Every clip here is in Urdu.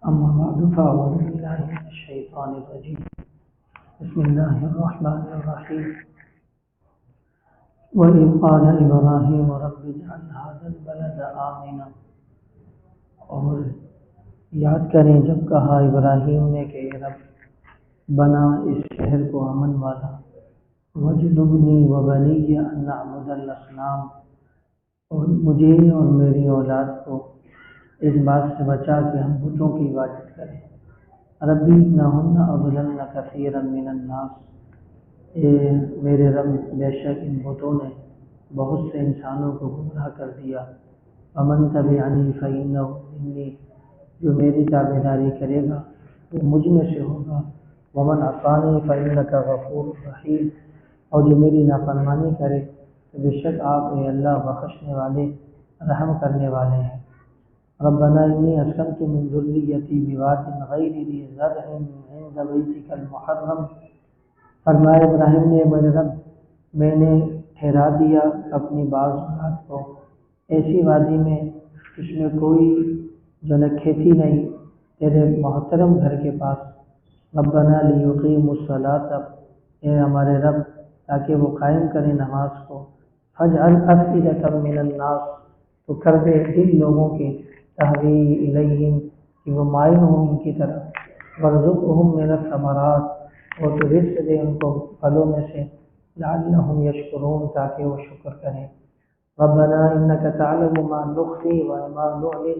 أما بعد فأعوذ بالله من الشيطان الرجيم بسم الله الرحمن الرحيم وإذ قال إبراهيم رب اجعل هذا البلد آمنا. اور یاد کریں جب کہا ابراہیم نے کہ اے رب بنا اس شہر کو امن والا، وجنبنی وبنی ان نعبد الاصنام، اور مجھے اور میری اولاد کو اس بات سے بچا کہ ہم بتوں کی عبادت کریں. ربی انہن اضللن کثیرا من الناس، اے میرے رب بے شک ان بتوں نے بہت سے انسانوں کو گمراہ کر دیا. ومن تبعنی فإنہ منی، جو میری تابعداری کرے گا وہ مجھ میں سے ہوگا. ومن عصانی فإنک غفور رحیم، اور جو میری نافرمانی کرے تو بے شک آپ اے اللہ بخشنے والے رحم کرنے والے ہیں. ربنا انی اسکنت من ذریتی بواد غیر ذی زرع عند بیتک المحرم. فرمایا ابراہیم نے میرے رب میں نے ٹھہرا دیا اپنی بعض اولاد کو ایسی وادی میں جس میں کوئی جو ہے کھیتی نہیں، تیرے محترم گھر کے پاس. ربنا لیقیموا الصلاۃ، اے ہمارے رب تاکہ وہ قائم کریں نماز کو. فاجعل افئدۃ من الناس، تو کر دے دل لوگوں کے تہوی الیہم کہ وہ مائل ہوں ان کی طرف. وارزقہم من الثمرات، اور تو رزق دے ان کو پھلوں میں سے. لعلہم یشکرون، تاکہ وہ شکر کریں. ربنا انک تعلم ما نخفی وما نعلن،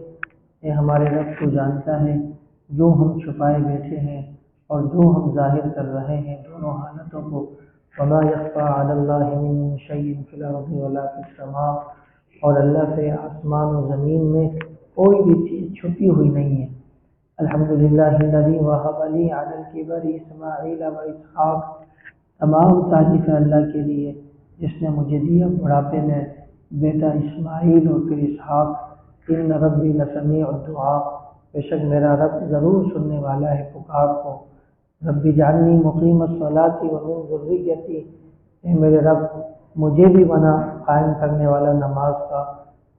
اے ہمارے رب تو جانتا ہے جو ہم چھپائے بیٹھے ہیں اور جو ہم ظاہر کر رہے ہیں دونوں حالتوں کو. وما یخفی علی اللہ من شیء فی الارض ولا فی السماء، اور اللہ سے آسمان و زمین میں کوئی بھی چیز چھپی ہوئی نہیں ہے. الحمدللہ الذی وہب لی علی الکبر اسماعیل و اسحاق، تمام تعریف اللہ کے لیے جس نے مجھے دیا بڑھاپے میں بیٹا اسماعیل اور پھر اسحاق. ان ربی لسمیع الدعاء، بے شک میرا رب ضرور سننے والا ہے پکار کو. رب اجعلنی مقیم الصلاۃ ومن ذریتی، اے میرے رب مجھے بھی بنا قائم کرنے والا نماز کا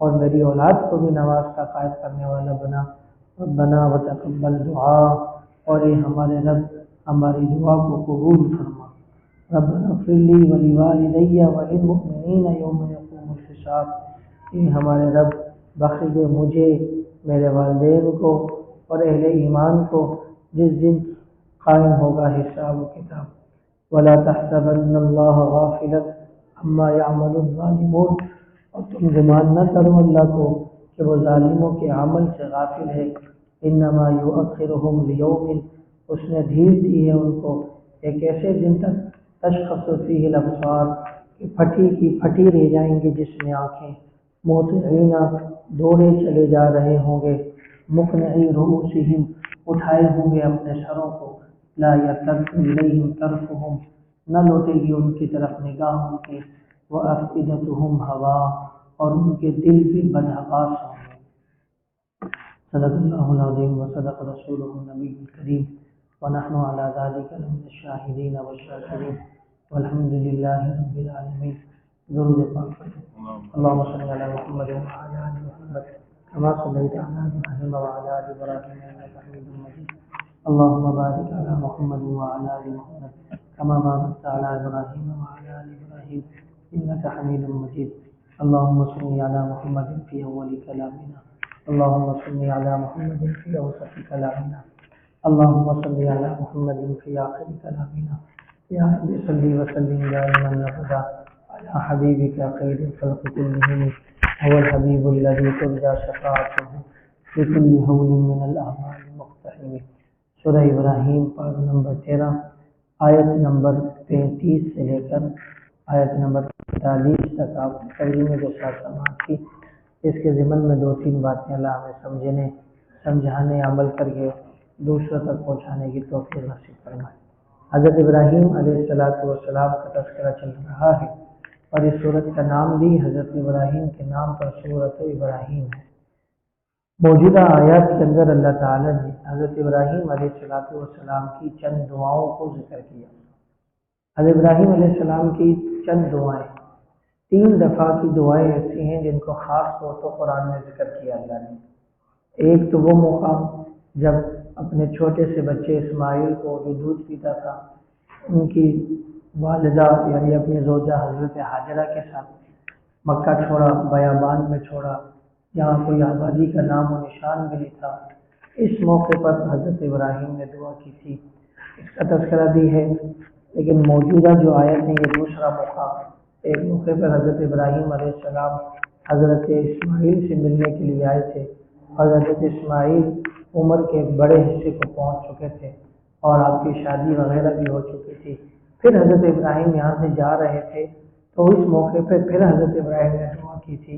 اور میری اولاد کو بھی نماز کا قائم کرنے والا بنا. ربنا وتقبل دعا، اور یہ ہمارے رب ہماری دعا کو قبول فرما. ربنا اغفر لی ولوالدی وللمؤمنین یوم یقوم الحساب، یہ ہمارے رب بخش دے مجھے، میرے والدین کو اور اہل ایمان کو جس دن قائم ہوگا حساب و کتاب. ولا تحسبن اللہ غافلا عما یعمل الظالمون، اور تم گمان نہ کرو اللہ کو کہ وہ ظالموں کے عمل سے غافل ہے. انما یؤخرہم لیوم، اس نے ڈھیل دی ہے ان کو ایک ایسے دن تک تشخص فیہ الابصار، کہ پھٹی کی پھٹی رہ جائیں گے جس میں آنکھیں. مہطعین، دوڑے چلے جا رہے ہوں گے. مقنعی رؤوسہم، اٹھائے ہوں گے اپنے سروں کو. لا یرتد الیہم طرفہم، نہ لوٹے گی ان کی طرف نگاہ ان کی. وافئدتہم ہوا، اور ان کے دل بھی بدحواس ہوں گے. صدق اللہ العظیم وصدق رسولہ النبی الکریم، ونحن علی ذلک لمن الشاہدین والشاکرین، والحمد للہ رب العالمین. درود پاک پڑھیں. اللهم صل على محمد وعلى آل محمد كما صليت على إبراهيم وعلى آل إبراهيم إنك حميد مجيد. اللهم بارك على محمد وعلى آل محمد كما باركت على إبراهيم وعلى آل إبراهيم إنك حميد مجيد. اللهم صل على محمد في أول كلامنا، اللهم صل على محمد في أوسط كلامنا، اللهم صل على محمد في آخر كلامنا. يا رب صل وسلم دائما أبدا على حبيبك خير الخلق كلهم، هو الحبيب الذي ترجى شفاعته بكل هول من الأعمال المقتحم. سورہ ابراہیم پارہ نمبر 13 آیت نمبر 35 سے لے کر آیت نمبر 45 تک آپ نے ترجمے کے ساتھ سماعت کی. اس کے ضمن میں 2-3 باتیں اللہ ہمیں سمجھانے عمل کر کے دوسروں تک پہنچانے کی توفیق نصیب فرمائے. حضرت ابراہیم علیہ السلام کا تذکرہ چل رہا ہے، اور اس سورت کا نام بھی حضرت ابراہیم کے نام پر سورت ابراہیم ہے. موجودہ آیات کے اندر اللہ تعالیٰ نے حضرت ابراہیم علیہ السلام کی چند دعاؤں کو ذکر کیا. حضرت ابراہیم علیہ السلام کی چند دعائیں 3 دفعہ کی دعائیں ایسی ہیں جن کو خاص طور پر قرآن میں ذکر کیا اللہ نے۔ ایک تو وہ موقع جب اپنے چھوٹے سے بچے اسماعیل کو جو دودھ پیتا تھا، ان کی والدہ یعنی اپنی زوجہ حضرت حاجرہ کے ساتھ مکہ چھوڑا، بیابان میں چھوڑا، جہاں کوئی آبادی کا نام و نشان بھی نہیں تھا۔ اس موقع پر حضرت ابراہیم نے دعا کی تھی، اس کا تذکرہ بھی ہے۔ لیکن موجودہ جو آیت ہے یہ دوسرا موقع، ایک موقع پر حضرت ابراہیم علیہ السلام حضرت اسماعیل سے ملنے کے لیے آئے تھے، اور حضرت اسماعیل عمر کے بڑے حصے کو پہنچ چکے تھے اور آپ کی شادی وغیرہ بھی ہو چکی تھی۔ پھر حضرت ابراہیم یہاں سے جا رہے تھے تو اس موقع پہ پھر حضرت ابراہیم نے دعا کی تھی۔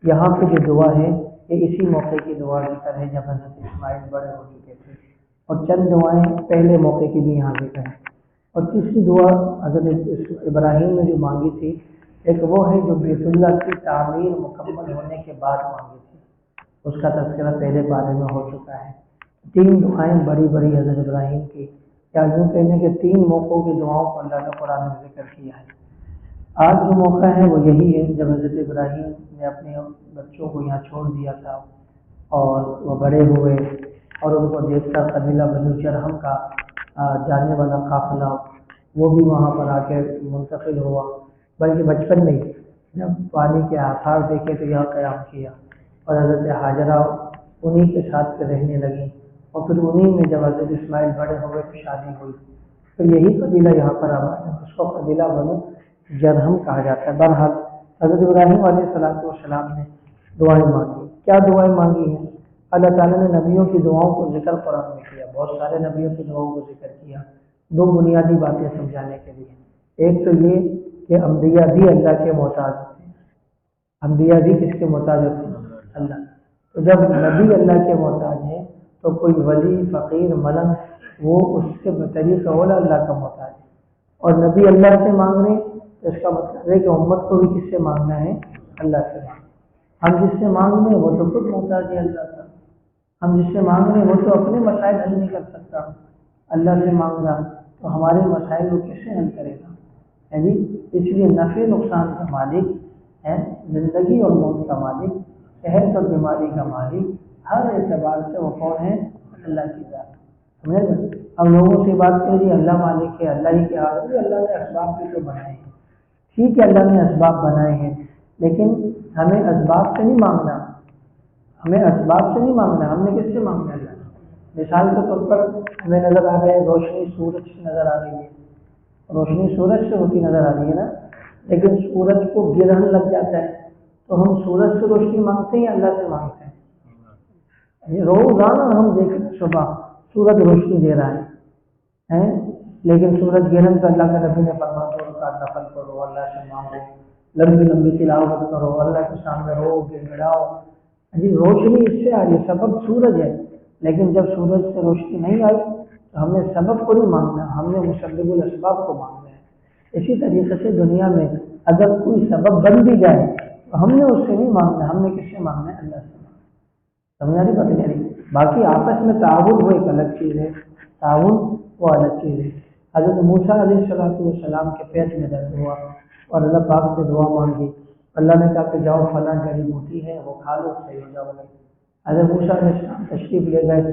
یہاں پہ جو دعا ہے یہ اسی موقع کی دعا ذکر ہے جب حضرت اسماعیل بڑے ہو چکے تھے، اور چند دعائیں پہلے موقع کی بھی یہاں ذکر ہے۔ اور تیسری دعا حضرت ابراہیم نے جو مانگی تھی، ایک وہ ہے جو بیت اللہ کی تعمیر مکمل ہونے کے بعد مانگی تھی، اس کا تذکرہ پہلے بارے میں ہو چکا ہے۔ 3 دعائیں بڑی بڑی حضرت ابراہیم کی، یا یوں کہنے کہ 3 موقعوں کی دعاؤں کو اللہ نے قرآن میں ذکر کیا ہے۔ آج جو موقع ہے وہ یہی ہے جب حضرت ابراہیم نے اپنے بچوں کو یہاں چھوڑ دیا تھا اور وہ بڑے ہوئے، اور ان کو دیکھتا قبیلہ بنو جرہم کا جانے والا قافلہ وہ بھی وہاں پر آ کے منتقل ہوا، بلکہ بچپن میں ہی جب پانی کے آثار دیکھے تو یہاں قیام کیا، اور حضرت حاجرہ انہی کے ساتھ پہ رہنے لگی، اور پھر انہی میں جب حضرت اسماعیل بڑے ہوئے تو شادی ہوئی، پھر یہی قبیلہ یہاں پر آباد ہے، اس کو قبیلہ بنو جرہم کہا جاتا ہے۔ بہرحال حضرت ابراہیم علیہ السلام نے دعائیں مانگی۔ کیا دعائیں مانگی ہیں؟ اللہ تعالیٰ نے نبیوں کی دعاؤں کو ذکر قرآن میں کیا، بہت سارے نبیوں کی دعاؤں کو ذکر کیا 2 بنیادی باتیں سمجھانے کے لیے۔ ایک تو یہ کہ انبیاء بھی اللہ کے محتاج ہوتے ہیں، انبیاء بھی کس کے محتاج ہوتے ہیں؟ اللہ۔ تو جب نبی اللہ کے محتاج ہیں تو کوئی ولی فقیر ملنگ وہ اس کے بطریق اولا اللہ کا محتاج ہے، اور نبی اللہ سے مانگ رہے ہیں تو اس کا مطلب ہے کہ امت کو بھی کس سے مانگنا ہے؟ اللہ سے مانگنا۔ ہم جس سے مانگ رہے ہیں وہ تو خود محتاج ہے اللہ کا، ہم جس سے مانگ رہے ہیں وہ تو اپنے مسائل حل نہیں کر سکتا، اللہ سے مانگ رہا تو ہمارے مسائل کو کیسے حل کرے گا؟ ہے جی، اس لیے نفع نقصان کا مالک ہے، زندگی اور موت کا مالک، صحت اور بیماری کا مالک، ہر اعتبار سے وہ کون ہے؟ اللہ کی ذات۔ سمجھ گئے؟ اب لوگوں سے بات کریں جی اللہ مالک ہے، اللہ ہی کے حال ہے، اللہ نے اسباب بھی تو بنائے ہیں، ٹھیک ہے اللہ نے اسباب بنائے ہیں، لیکن ہمیں اسباب سے نہیں مانگنا، ہمیں اسباب سے نہیں مانگنا، ہم نے کس سے مانگنا ہے؟ مثال کے طور پر ہمیں نظر آ رہا ہے روشنی سورج سے نظر آ رہی ہے، روشنی سورج سے ہوتی نظر آ رہی ہے نا، لیکن سورج کو گرہن لگ جاتا ہے تو ہم سورج سے روشنی مانگتے ہیں یا اللہ سے مانگتے ہیں؟ روزانہ ہم دیکھیں صبح سورج روشنی دے رہا ہے، لیکن سورج گرہن کا اللہ کے نبی نے فرمایا 2 رکعت نفل کرو، اللہ سے مانگو، لمبی لمبی تلاوت کرو، اللہ کے سامنے رو گڑگڑاؤ۔ جی روشنی اس سے آ رہی ہے، سبب سورج ہے، لیکن جب سورج سے روشنی نہیں آئی تو ہم نے سبب کو نہیں مانگنا، ہم نے مسبب الاسباب کو مانگنا ہے۔ اسی طریقے سے دنیا میں اگر کوئی سبب بن بھی جائے تو ہم نے اس سے نہیں مانگنا، ہم نے کس سے مانگنا ہے؟ اللہ سے مانگنا۔ سمجھا نہیں بات نہیں؟ باقی آپس میں تعاون وہ ایک الگ چیز ہے، تعاون وہ الگ چیز ہے۔ حضرت موسیٰ علیہ السلام کے پیٹ میں درد ہوا اور اللہ پاک سے دعا مانگی، اللہ نے کہا کہ جاؤ فلاں جڑی بوٹی ہے وہ کھا لو، صحیح ہو جاؤ گے۔ حضرت موسیٰ علیہ السلام تشریف لے گئے،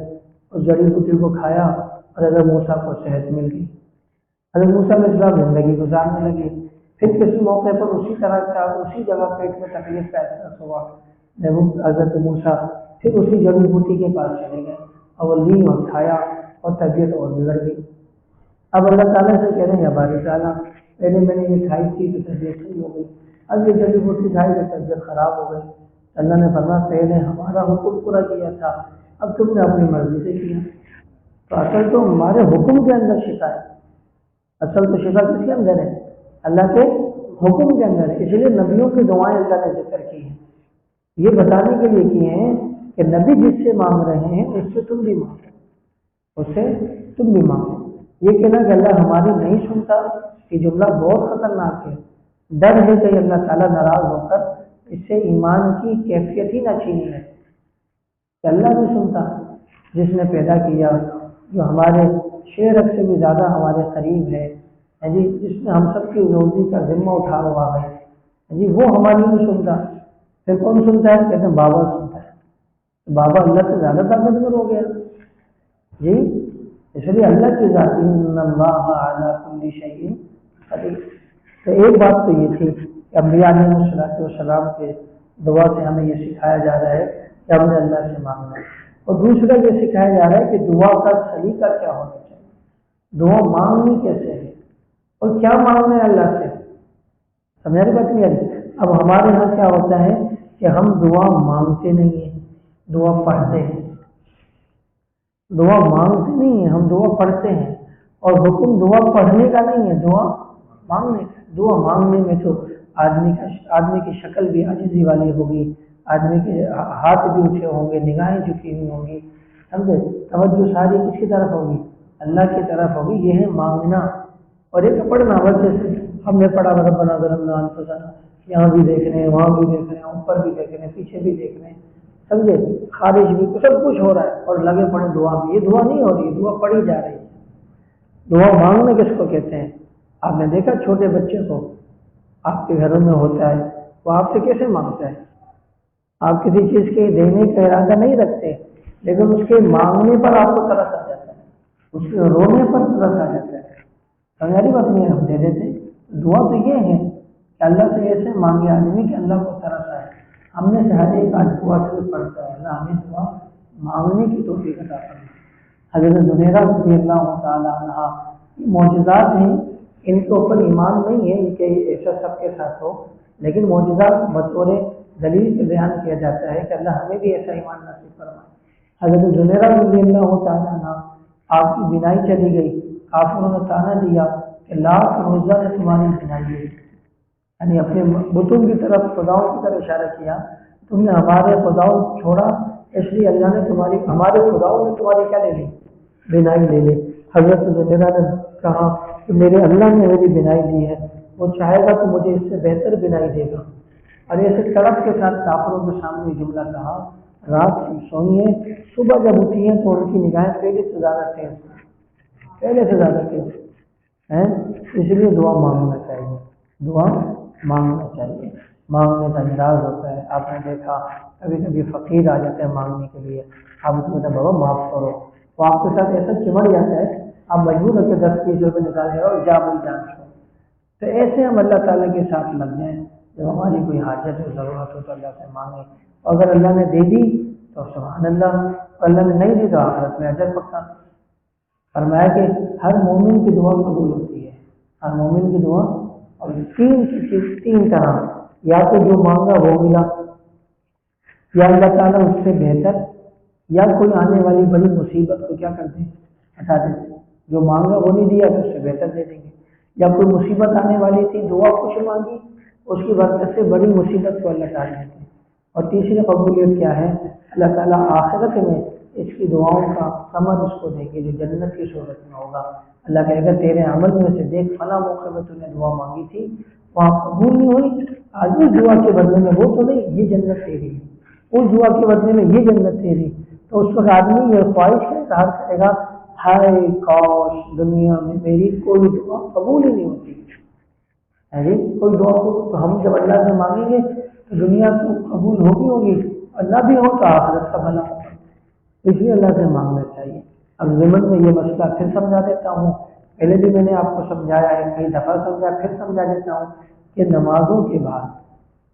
اس جڑی بوٹی کو کھایا اور حضرت موسیٰ کو صحت مل گئی، حضرت موسیٰ علیہ السلام زندگی گزارنے لگے۔ پھر کسی موقع پر اسی طرح کا اسی جگہ پیٹ میں تکلیف کا احساس ہوا، حضرت موسیٰ پھر اسی جڑی بوٹی کے پاس چلے گئے اور وہ لی اور کھایا اور طبیعت اور بگڑ گئی۔ اب اللہ تعالیٰ سے کہہ رہے ہیں یا باری تعالیٰ پہلے میں نے یہ کھائی تھی تو طبیعت صحیح ہو گئی، اب یہ جڑی بوٹی کھائی تو طبیعت خراب ہو گئی۔ اللہ نے فرمایا پہلے ہمارا حکم پورا کیا تھا، اب تم نے اپنی مرضی سے کیا۔ تو اصل تو ہمارے حکم کے اندر شفا ہے، اصل تو شفا کس کے اندر ہے؟ اللہ کے حکم کے اندر ہے۔ اس لیے نبیوں کی دعائیں اللہ نے ذکر کی ہیں، یہ بتانے کے لیے کی ہیں کہ نبی جس سے مانگ رہے ہیں اس سے تم بھی مانگو، اس سے تم بھی مانگو۔ یہ کہنا کہ اللہ ہماری نہیں سنتا، یہ جملہ بہت خطرناک ہے۔ ڈر ہے کہ اللہ تعالیٰ ناراض ہو کر اس سے ایمان کی کیفیت ہی نہ چھینی ہے کہ اللہ بھی سنتا ہے، جس نے پیدا کیا، جو ہمارے شعر سے بھی زیادہ ہمارے قریب ہے جی، جس نے ہم سب کی روزی کا ذمہ اٹھا ہوا ہے جی وہ ہماری نہیں سنتا، پھر کون سنتا ہے؟ کہتے ہیں بابا سنتا ہے۔ بابا اللہ سے زیادہ طاقتور ہو گیا جی، اس لیے اللہ کی ذات ان اللہ علی کل شیء قدیر۔ تو ایک بات تو یہ تھی کہ انبیاء علیہ الصلوۃ والسلام کے دعا سے ہمیں یہ سکھایا جا رہا ہے کہ ہم نے اللہ سے مانگنا ہے، اور دوسرا یہ سکھایا جا رہا ہے کہ دعا کا سلیقہ کیا ہونا چاہیے، دعا مانگنی کیسے ہے اور کیا مانگنا ہے اللہ سے۔ سمجھا رہی بات نہیں آ رہی؟ اب ہمارے یہاں کیا ہوتا ہے کہ ہم دعا مانگتے نہیں ہیں، دعا پڑھتے ہیں۔ دعا مانگتے نہیں ہیں، ہم دعا پڑھتے ہیں، اور حکم دعا پڑھنے کا نہیں ہے، دعا مانگنے کا۔ دعا مانگنے میں تو آدمی کی شکل بھی عاجزی والی ہوگی، آدمی کے ہاتھ بھی اٹھے ہوں گے، نگاہیں جھکی ہوئی ہوں گی، سمجھے؟ توجہ ساری کس کی طرف ہوگی؟ اللہ کی طرف ہوگی۔ یہ ہے مانگنا، اور ایک پڑھنا، وجہ سے ہم نے پڑھا ربنا ظلمنا انفسنا، یہاں بھی دیکھ رہے ہیں، وہاں بھی دیکھ رہے ہیں، اوپر بھی دیکھ رہے ہیں، پیچھے بھی دیکھ رہے ہیں، سمجھے؟ خارج بھی سب کچھ ہو رہا ہے اور لگے پڑے دعا بھی۔ یہ دعا نہیں ہو رہی ہے، دعا پڑھی جا رہی ہے۔ دعا مانگنا کس کو کہتے ہیں؟ آپ نے دیکھا چھوٹے بچے کو آپ کے گھروں میں ہوتا ہے، وہ آپ سے کیسے مانگتا ہے؟ آپ کسی چیز کے دینے کا ارادہ نہیں رکھتے، لیکن اس کے مانگنے پر آپ کو ترس آ جاتا ہے، اس کے رونے پر ترس آ جاتا ہے۔ سمجھاری بات نہیں ہے؟ ہم دے دیتے۔ دعا تو یہ ہے کہ اللہ سے ایسے مانگے آدمی کہ اللہ کو ترس آئے۔ ہم نے سے ہر ایک آج دعا سے پڑھتا ہے، اللہ ہمیں دعا مانگنے کی توفیق عطا فرمائے۔ حضرت زبیرہ رضی اللہ تعالیٰ عنہا، یہ معجزات ہیں، ان کے اوپر ایمان نہیں ہے کہ ایسا سب کے ساتھ ہو، لیکن معجزات بطور دلیل کے بیان کیا جاتا ہے کہ اللہ ہمیں بھی ایسا ایمان نصیب فرمائے۔ حضرت زبیرہ رضی اللہ تعالیٰ عنہ، آپ کی بینائی چلی گئی، کافروں نے تانا دیا کہ لاکھ روزہ نے تمہاری بینائی لی، یعنی اپنے بتوں کی طرف، خداؤں کی طرف اشارہ کیا، تم نے ہمارے خداؤں چھوڑا، اس لیے اللہ نے ہمارے خداؤں نے تمہاری کیا لے لی؟ بینائی لے لی۔ حضرت زبیرہ نے کہا کہ میرے اللہ نے میری بینائی لی ہے، وہ چاہے گا تو مجھے اس سے بہتر بینائی دے گا۔ اور ایسے طرف کے ساتھ کافروں کے سامنے جملہ کہا، رات سوئیے، صبح جب اٹھی ہیں تو ان کی نگاہیں پہلے سے زیادہ تیز ہیں۔ اس لیے دعا مانگنا چاہیے، دعا مانگنا چاہیے۔ مانگنے کا انداز ہوتا ہے، آپ نے دیکھا کبھی کبھی فقیر آ جاتے ہیں مانگنے کے لیے، آپ اس میں بابا معاف کرو، وہ آپ کے ساتھ ایسا چمٹ جاتا ہے، آپ مجبور ہو کے 10-20 روپے نکالے اور جا بھائی جان چھوڑ۔ تو ایسے ہم اللہ تعالیٰ کے ساتھ لگ جائیں، جب ہماری کوئی حاجت ہو، ضرورت ہو تو اللہ سے مانگیں، اور اگر اللہ نے دے دی تو سبحان اللہ، اور اللہ نے نہیں دی تو آخرت میں اجر پکا۔ فرمایا کہ ہر مومن کی دعا قبول ہوتی ہے، ہر مومن کی دعا، اور تین طرح، یا تو جو مانگا وہ ملا، یا اللہ تعالیٰ اس سے بہتر، یا کوئی آنے والی بڑی مصیبت کو کیا کرتے ہیں؟ ہٹا دیتے ہیں۔ جو مانگا وہ نہیں دیا تو اس سے بہتر دے دیں گے، یا کوئی مصیبت آنے والی تھی، دعا کچھ مانگی، اس کی برکت سے بڑی مصیبت کو اللہ تعالیٰ دیتے ہیں۔ اور تیسری قبولیت کیا ہے؟ اللہ تعالیٰ آخرت میں اس کی دعاؤں کا ثمر اس کو دیں گے، جو جنت کی صورت میں ہوگا۔ اللہ کہے گا تیرے عمل میں سے دیکھ، فلاں موقع میں تو نے دعا مانگی تھی، وہاں قبول نہیں ہوئی، آج اس دعا کے بدلے میں وہ تو نہیں، یہ جنت تیری ہے، اس دعا کے بدلے میں یہ جنت تیری۔ تو اس وقت آدمی یہ خواہش کا اظہار کرے گا، ہائے کاش دنیا میں میری کوئی دعا قبول ہی نہیں ہوتی ہے، کوئی دعا تو ہم جب اللہ سے مانگیں گے تو دنیا تو قبول ہوگی، اور نہ بھی ہو تو آخرت کا بھلا ہوگا۔ اس لیے اللہ سے مانگنا چاہیے۔ اب ضمن میں یہ مسئلہ پھر سمجھا دیتا ہوں، پہلے بھی میں نے آپ کو سمجھایا ہے، کئی دفعہ سمجھایا، پھر سمجھا دیتا ہوں کہ نمازوں کے بعد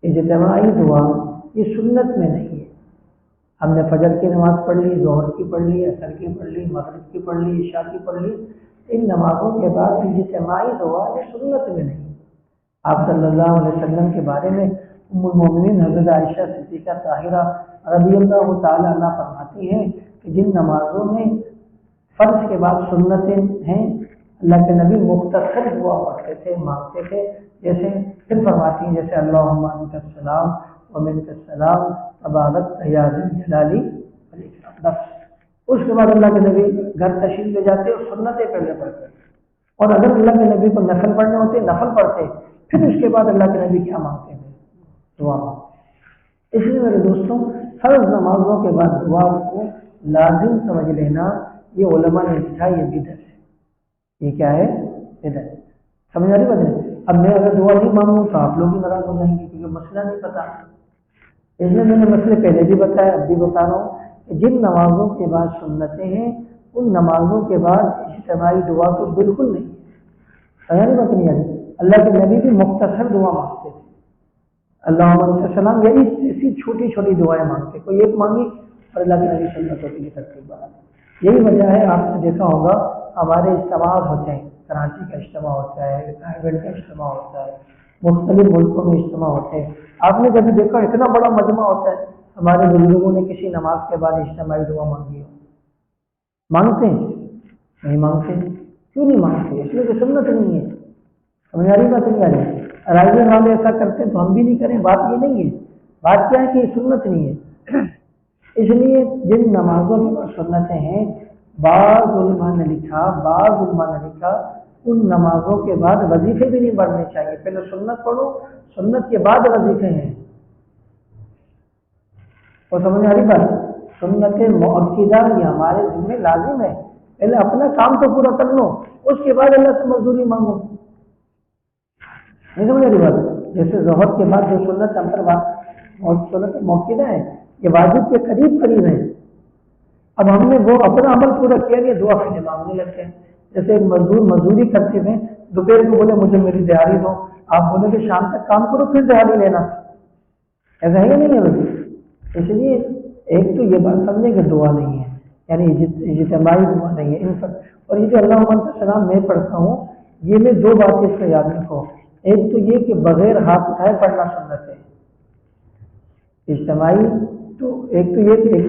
اجتماعی دعا یہ سنت میں نہیں ہے۔ ہم نے فجر کی نماز پڑھ لی، ظہر کی پڑھ لی، عصر کی پڑھ لی، مغرب کی پڑھ لی، عشاء کی پڑھ لی، ان نمازوں کے بعد اجتماعی دعا یہ سنت میں نہیں۔ آپ صلی اللہ علیہ وسلم کے بارے میں ام المومنین حضرت عائشہ صدیقہ طاہرہ رضی اللہ تعالیٰ عنہ فرماتی ہیں کہ جن نمازوں میں فرض کے بعد سنتیں ہیں، اللہ کے نبی مختصر دعا پڑھتے تھے، مانگتے تھے، جیسے پھر فرماتی ہیں جیسے اللہم انت السلام ومنک السلام تبارکت یا ذی الجلال والاکرام، بس۔ اس کے بعد اللہ کے نبی گھر تشریف لے جاتے اور سنتیں پہلے پڑھتے، اور اگر اللہ کے نبی کو نفل پڑھنے ہوتے نفل پڑھتے، پھر اس کے بعد اللہ کے نبی کیا مانگتے ہیں؟ دعا مانگتے۔ اس لیے میرے دوستوں، فرض نمازوں کے بعد دعا کو لازم سمجھ لینا، یہ علماء نے لکھا، یہ بدعت ہے۔ یہ کیا ہے؟ بدعت۔ سمجھ آ رہی بات ہے؟ اب میں اگر دعا نہیں مانگوں تو آپ لوگ بھی ناراض ہو جائیں گے کیونکہ مسئلہ نہیں پتا، اس لیے میں نے مسئلے پہلے بھی بتایا، اب بھی بتا رہا ہوں کہ جن نمازوں کے بعد سنتیں ہیں ان نمازوں کے بعد اجتماعی دعا تو بالکل نہیں، نہیں بات نہیں آئی۔ اللہ کے نبی بھی مختصر دعا مانگتے تھے، اللہم انت السلام، یا اسی چھوٹی چھوٹی دعائیں مانگتے، کوئی ایک مانگی اور اللہ کے نبی سنتوں کے لیے ترتیب بنا۔ یہی وجہ ہے، آپ نے دیکھا ہوگا ہمارے اجتماعات ہوتے ہیں، کراچی کا اجتماع ہوتا ہے، ایونٹ کا اجتماع ہوتا ہے، مختلف ملکوں میں اجتماع ہوتے ہیں، آپ نے کبھی دیکھا اتنا بڑا مجمع ہوتا ہے، ہمارے بزرگوں نے کسی نماز کے بعد اجتماعی دعا مانگی ہو؟ مانگتے ہیں؟ نہیں مانگتے، کیوں نہیں مانگتے؟ اس لیے کہ سنت نہیں ہے، سمجھ آ رہی بات نہیں آ رہی؟ رائزن والے ایسا کرتے ہیں تو ہم بھی نہیں کریں، بات یہ نہیں ہے، بات کیا ہے کہ یہ سنت نہیں ہے۔ اس لیے جن نمازوں کے بعد سنتیں ہیں، بعض علماء نے لکھا ان نمازوں کے بعد وظیفے بھی نہیں پڑھنے چاہیے، پہلے سنت پڑھو، سنت کے بعد وظیفے ہیں، اور سمجھ آ رہی بات؟ سنت مؤکدہ یہ ہمارے ذمہ لازم ہے، پہلے اپنا کام تو پورا کر لو، اس کے بعد اللہ سے مزدوری مانگو، نہیں سمجھ رہی بات؟ جیسے ظہر کے بعد جو سنت اثر بات اور سنت موقعہ ہے یہ واجب کے قریب ہے، اب ہم نے وہ اپنا عمل پورا کیا کہ دعا پھر مانگنے لگتے ہیں۔ جیسے ایک مزدور مزدوری کرتے ہوئے دوپہر کو بولے مجھے میری دیہڑی دو، آپ بولے کہ شام تک کام کرو پھر دیہڑی لینا، ایسا ہے یا نہیں ہے؟ اس لیے ایک تو یہ بات سمجھیں کہ دعا نہیں ہے، یعنی اجتماعی دعا نہیں ہے ان پر، اور یہ جو اللہ السلام میں پڑھتا ہوں یہ میں دو باتیں اس میں یاد رکھو، ایک تو یہ کہ بغیر ہاتھ اٹھائے پڑھنا سنت ہے اجتماعی، تو ایک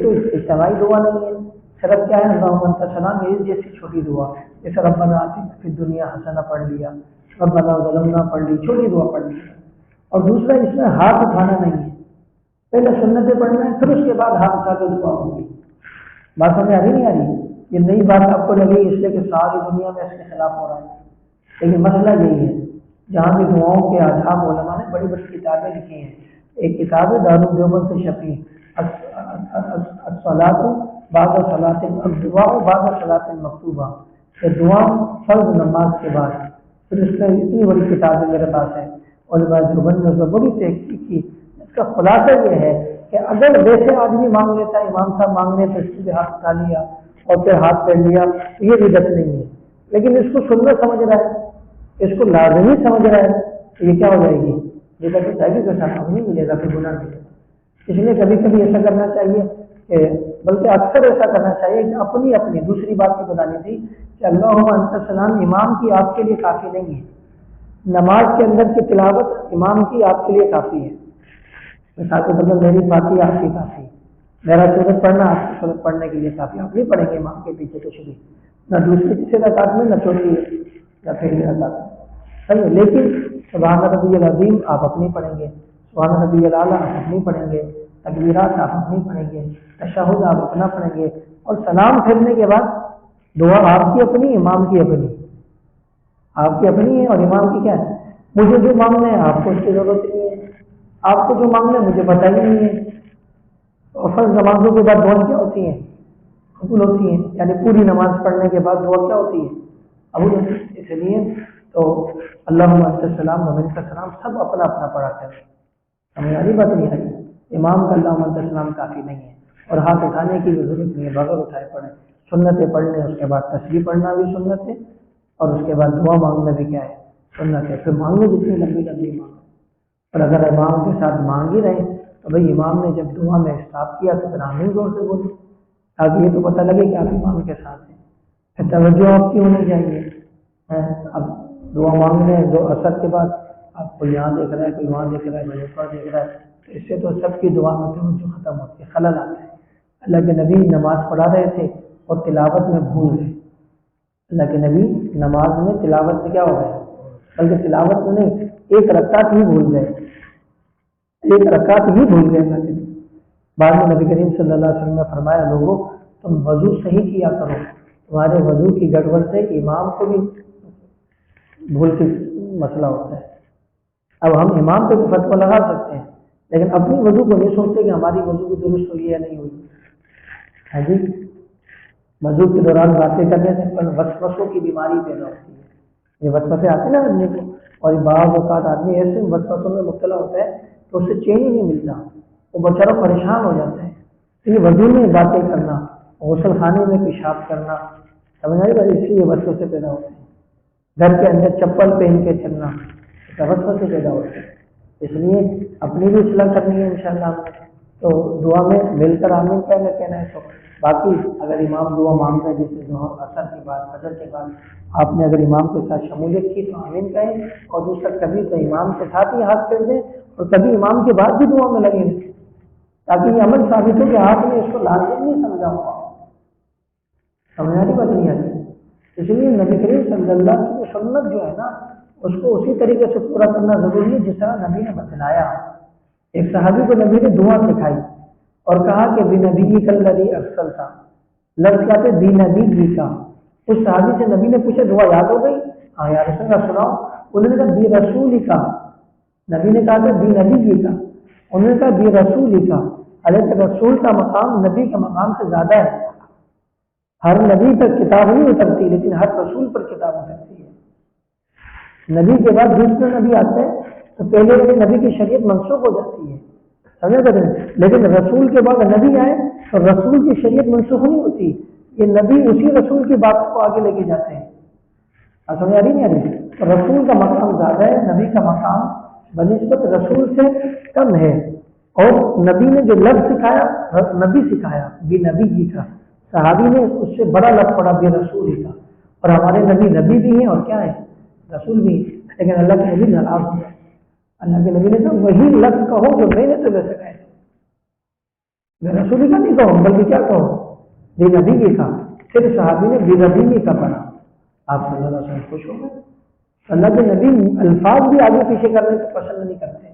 تو اجتماعی دعا نہیں ہے، صرف کیا ہے اللہ انت السلام، یہ جیسی چھوٹی دعا، جیسے ربنا آتنا فی الدنیا حسنہ پڑھ لیا، ربنا ظلمنا پڑھ لی، چھوٹی دعا پڑھ لی، اور دوسرا اس میں ہاتھ اٹھانا نہیں ہے، پہلے سنتیں پڑھنا ہے پھر اس کے بعد ہاتھ اٹھا کے دعا ہوگی، بات سمجھ آ رہی نہیں آ رہی؟ یہ نئی بات آپ کو لگی اس لیے کہ ساری دنیا میں اس کے خلاف ہو رہا ہے، لیکن مسئلہ یہی ہے، جہاں بھی دعاؤں کے آداب علماء نے بڑی بڑی کتابیں لکھی ہیں، ایک کتاب ہے دارالدیوبند سے شفیع الصلاۃ بعد صلاۃ الدعاء بعد صلاۃ المکتوبہ، کہ دعا فرض نماز کے بعد، پھر اس میں اتنی بڑی کتاب میرے پاس ہے، علماء دیوبند نے اس میں بڑی تحقیق کی، اس کا خلاصہ یہ ہے کہ اگر ویسے آدمی مانگ لیتا ہے، امام صاحب مانگ لیتے اس سے ہاتھ اٹھا لیا اور پھر ہاتھ پھیر لیا، یہ بدعت نہیں ہے، لیکن اس کو سنت سمجھ رہا ہے، اس کو لازمی سمجھ رہا ہے، تو یہ کیا ہو جائے گی؟ یہ بدعت ہو جائے گی، تو ثواب نہیں ملے گا، پھر گناہ ملے گا۔ اس لیے کبھی کبھی ایسا کرنا چاہیے کہ بلکہ اکثر ایسا کرنا چاہیے کہ اپنی دوسری بات کی بتانی تھی کہ اللہم انت السلام امام کی آپ کے لیے کافی نہیں ہے، نماز کے اندر کی تلاوت امام کی آپ کے لیے کافی ہے، مثال کے طور پر میری فاتحہ آپ کی کافی، میرا سورت پڑھنا آپ کی سورت پڑھنے کے لیے کافی، آپ نہیں پڑھیں گے امام کے پیچھے کچھ بھی، نہ دوسری تیسری رکعت میں، نہ چوتھی یا پہلی رکعت میں، صحیح، لیکن سبحان ربی العظیم آپ اپنی پڑھیں گے، سبحان ربی الاعلیٰ آپ اپنی پڑھیں گے، تکبیرات آپ اپنی پڑھیں گے، تشہد آپ اپنا پڑھیں گے، اور سلام پھیرنے کے بعد دعا آپ کی اپنی، امام کی اپنی، آپ کی اپنی ہے اور امام کی کیا ہے؟ مجھے جو مانگنا ہے آپ کو اس کی ضرورت نہیں ہے، آپ کو جو مانگنا ہے مجھے پتہ ہی نہیں ہے، اور فرض نمازوں کے بعد دعا کیا ہوتی ہیں؟ قبول ہوتی ہیں، یعنی پوری نماز پڑھنے کے بعد دعا کیا ہوتی ہے؟ قبول ہوتی ہے، اس لیے تو اللہم انت السلام و منک السلام سب اپنا اپنا پڑھاتے ہیں، ہمیں یاری بات نہیں ہے، امام کا اللہم انت السلام کافی نہیں ہے، اور ہاتھ اٹھانے کی بھی ضرورت نہیں ہے، بغیر اٹھائے پڑھیں، سنتیں پڑھنے اس کے بعد تسبیح پڑھنا بھی سنت ہے، اور اس کے بعد دعا مانگنا بھی کیا ہے؟ سنت ہے، پھر مانگو جتنی لمبی لمبی مانگو، اور اگر امام کے ساتھ مانگ ہی رہے تو بھائی امام نے جب دعا میں اسٹاپ کیا تو پھر آمین زور سے بولو، تاکہ یہ تو پتہ لگے کہ آپ امام کے ساتھ ہیں، پھر توجہ آپ کی ہونی چاہیے، اب دعا مانگ رہے ہیں دو اثر کے بعد آپ کو یہاں دیکھ رہا ہے، کوئی وہاں دیکھ رہا ہے، کوئی اوپر دیکھ رہا ہے، تو اس سے تو سب کی دعا میں توجہ ختم ہوتی ہے، خلل آتا ہے۔ اللہ کے نبی نماز پڑھا رہے تھے اور تلاوت میں بھول گئے، اللہ کے نبی نماز میں تلاوت میں کیا ہو گئے؟ بلکہ تلاوت میں نہیں، ایک رکعت ہی بھول گئے، ایک رکعت ہی بھول گئے اللہ کے نبی۔ بعد میں نبی کریم صلی اللہ علیہ وسلم نے فرمایا لوگوں تم وضو صحیح کیا کرو، تمہارے وضو کی گڑبڑ سے امام کو بھی بھول کے مسئلہ ہوتا ہے۔ اب ہم امام پہ تو فتویٰ لگا سکتے ہیں لیکن اپنی وضو کو نہیں سوچتے کہ ہماری وضو کی درست ہوئی یا نہیں ہوئی، ہے جی، وضو کے دوران باتیں کرنے سے وسوسوں کی بیماری پیدا ہوتی ہے، یہ وسوسے آتے ہیں نا آدمی کو، اور بعض اوقات آدمی ایسے وسوسوں میں مبتلا ہوتا ہے تو اسے چین ہی نہیں ملتا، وہ بیچارہ پریشان ہو جاتا ہے۔ تو یہ وضو میں باتیں کرنا، غسل خانے میں پیشاب کرنا، سمجھ آئی بات، اس لیے وسوسے پیدا ہوتے ہیں۔ گھر کے اندر چپل پہن کے چلنا، وسوسے پیدا ہوتے ہیں۔ اس لیے اپنی بھی اصلاح کرنی ہے انشاءاللہ ہم نے، تو دعا میں مل کر آمین کہنا ہے۔ تو باقی اگر امام دعا مانگتا ہے جیسے ظہر اثر کے بعد فجر کے بعد آپ نے اگر امام کے ساتھ شمولیت کی تو آمین کہیں، اور دوسرا کبھی تو امام کے ساتھ ہی ہاتھ پھیر دیں اور کبھی امام کے بعد بھی دعا میں لگے رہیں، تاکہ یہ عمل ثابت ہو کہ آپ نے اس کو لازم نہیں سمجھا ہوا، سمجھا نہیں بات نہیں آتی۔ اس لیے نبی کریم صلی اللہ علیہ وسلم کی سنت جو ہے نا اس کو اسی طریقے سے پورا کرنا ضروری ہے جس طرح نبی نے بتلایا۔ ایک صحابی کو نبی نے دعا سکھائی اور کہا کہ بنبی کلذی ارسلتا، لفظ کیا تھے بنبی کا۔ اس صحابی سے نبی نے پوچھا دعا یاد ہو گئی؟ ہاں یا رسول اللہ سناؤ۔ انہوں نے کہا برسول کا، نبی نے کہا تھا بنبی کا، انہوں نے کہا برسول کا۔ حالانکہ رسول کا مقام نبی کا مقام سے زیادہ ہے، ہر نبی پر کتاب نہیں اترتی لیکن ہر رسول پر کتاب اترتی ہے۔ نبی کے بعد دوسرے نبی آتے ہیں تو پہلے والے نبی کی شریعت منسوخ ہو جاتی ہے، سمجھے گا؟ لیکن رسول کے بعد نبی آئے تو رسول کی شریعت منسوخ نہیں ہوتی، یہ نبی اسی رسول کی بات کو آگے لے کے جاتے ہیں۔ سمجھ آ رہی نہیں آ رہی؟ تو رسول کا مقام زیادہ ہے، نبی کا مقام بنسبت رسول سے کم ہے۔ اور نبی نے جو لفظ سکھایا نبی سکھایا بنبی جی کا، صحابی نے اس سے بڑا لفظ پڑا بے رسول ہی کا۔ اور ہمارے نبی نبی بھی ہیں اور کیا ہے رسول بھی ہیں، لیکن اللہ کے نبی ناراض ہو گئے۔ اللہ کے نبی نے کہا وہی لفظ کہو جو میں نے تمہیں سکھایا، میں رسول ہی کا نہیں کہوں بلکہ کیا کہو بے نبی ہی کا۔ پھر صحابی نے بے نبی ہی کا پڑھا، آپ صلی اللہ علیہ وسلم خوش ہو گئے۔ اللہ کے نبی الفاظ بھی آگے پیچھے کرنے کو پسند نہیں کرتے،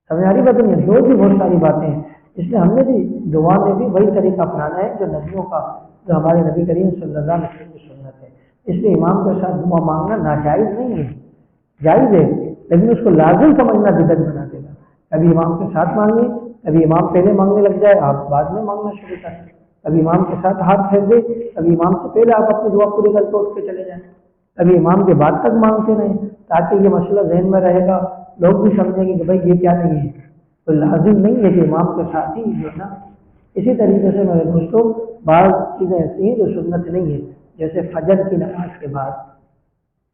سمجھ آ رہی بات نہیں؟ جو بھی بہت ساری باتیں ہیں، اس لیے ہم نے بھی دعا میں بھی وہی طریقہ اپنانا ہے جو نبیوں کا، جو ہمارے نبی کریم صلی اللہ علیہ وسلم کی سنت ہے۔ اس لیے امام کے ساتھ دعا مانگنا ناجائز نہیں ہے، جائز ہے، لیکن اس کو لازم سمجھنا بدعت بنا دے گا۔ کبھی امام کے ساتھ مانگے، کبھی امام پہلے مانگنے لگ جائے آپ بعد میں مانگنا شروع کریں، کبھی امام کے ساتھ ہاتھ پھیر دے، کبھی امام سے پہلے آپ اپنی دعا پوری کر کے اٹھ کے چلے جائیں، کبھی امام کے بعد تک مانگتے رہیں، تاکہ یہ مسئلہ ذہن میں رہے گا، لوگ بھی سمجھیں گے کہ بھائی یہ کیا نہیں ہے، تو لازم نہیں ہے کہ امام کے ساتھ ہی جو ہے نا۔ اسی طریقے سے میرے دوستوں بعض چیزیں ایسی ہیں جو سنت نہیں ہے، جیسے فجر کی نماز کے بعد،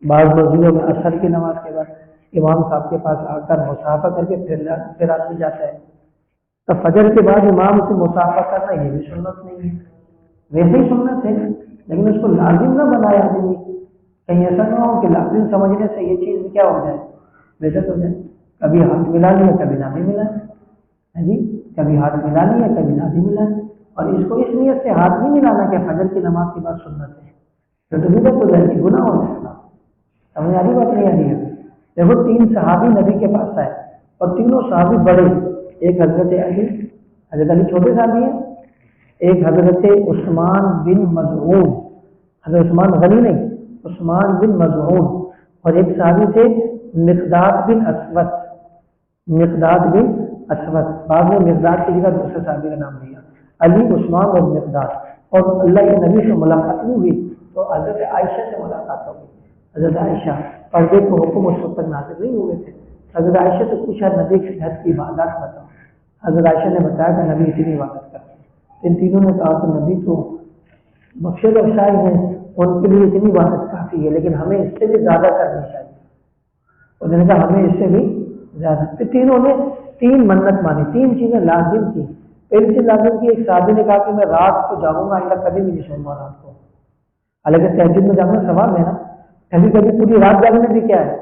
بعض مسجدوں میں عصر کی نماز کے بعد امام صاحب کے پاس آ کر مصافحہ کر کے پھر آدمی جاتا ہے، تو فجر کے بعد امام سے مصافحہ کرنا یہ بھی سنت نہیں ہے، ویسے ہی سنت ہے لیکن اس کو لازم نہ بنایا آدمی، کہیں ایسا نہ ہو کہ لازم سمجھنے سے یہ چیز کیا ہو جائے بدعت ہو جائے۔ کبھی ہاتھ ملا لیا کبھی نہ بھی ملا ہے جی، کبھی ہاتھ ملا لیا کبھی نہ بھی ملا ہے، اور اس کو اس نیت سے ہاتھ نہیں ملانا کہ فجر کی نماز کے بعد سنت ہے، تو بدعت ہو جائے گی، گناہ ہو جائے گا۔ سمجھ آ رہی بات نہیں آ رہی ہے؟ دیکھو 3 صحابی نبی کے پاس آئے اور تینوں صحابی بڑے، ایک حضرت علی، حضرت علی چھوٹے صحابی ہیں، ایک حضرت عثمان بن مظعون، حضرت عثمان غنی نہیں، عثمان بن مظعون، اور ایک صحابی تھے مقداد بن اسود، مقداد بن اسود، بعد میں مقداد کی جگہ دوسرے صحابی کا نام لیا، علی عثمان اور مقداد۔ اور اللہ کے نبی سے ملاقات نہیں ہوئی تو حضرت عائشہ سے ملاقات ہو گئی۔ حضرت عائشہ پردے کو حکم اس وقت تک نازل نہیں ہوئے تھے، حضرت عائشہ سے پوچھا نبی کے گھر کی عبادات بتاؤ، حضرت عائشہ نے بتایا کہ نبی اتنی عبادت کرتے ہیں۔ ان تینوں نے کہا کہ نبی تو بخشے بخشائے ہیں، ان کے لیے اتنی عبادت کافی ہے لیکن ہمیں اس سے بھی زیادہ کرنی چاہیے، انہوں نے کہا ہمیں اس سے بھی زیادہ۔ پھر تینوں نے 3 منت مانی، 3 چیزیں لازم کی۔ پہلی چیز لازم کی، ایک صحابی نے کہا کہ میں رات کو جاؤں گا، آئندہ کبھی بھی نہیں سوؤں گا رات کو، حالانکہ تہجد میں جانا ثواب ہے نا، کبھی کبھی پوری رات جاگنے بھی کیا ہے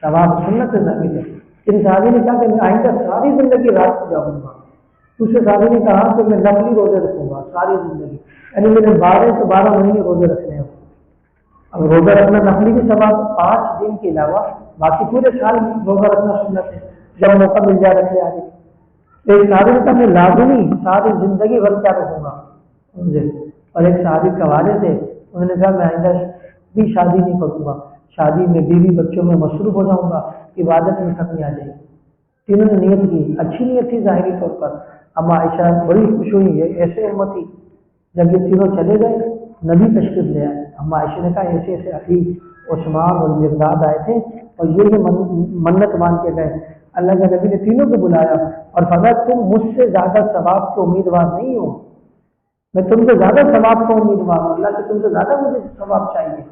ثواب، سنت سے ثابت ہے۔ ان صحابی نے کہا کہ میں آئندہ ساری زندگی رات کو جاؤں گا، دوسرے صحابی نے کہا کہ میں نفلی روزے رکھوں گا ساری زندگی، یعنی میں نے 12 سے 12 مہینے روزے رکھنے ہیں۔ اب روزہ رکھنا نفلی بھی ثواب، 5 دن کے علاوہ باقی پورے سال روزہ رکھنا سنت ہے، جب موقع مل جائے رکھ لے آدمی۔ ایک صحابی نے کہا میں لازمی ساری زندگی بھر کیا رکھوں گا، اور ایک صحابی قوارے تھے، انہوں نے کہا میں آئندہ بھی شادی نہیں کروں گا، شادی میں بیوی بچوں میں مصروف ہو جاؤں گا، عبادت میں کمی آ جائے گی۔ تینوں نے نیت کی، اچھی نیت تھی ظاہری طور پر۔ اما عائشہ بڑی خوش ہوئی ہے ایسے امتی، جب یہ تینوں چلے گئے نبی تشریف لے آئے، اما عائشہ نے کہا ایسے ایسے علی عثمان اور مقداد آئے تھے اور یہ منت مان کے گئے. اللہ کے نبی نے تینوں کو بلایا اور فرمایا تم مجھ سے زیادہ ثواب کے امیدوار نہیں ہو، میں تم سے زیادہ ثواب کا امیدوار ہوں، اللہ سے تم سے زیادہ مجھے ثواب چاہیے،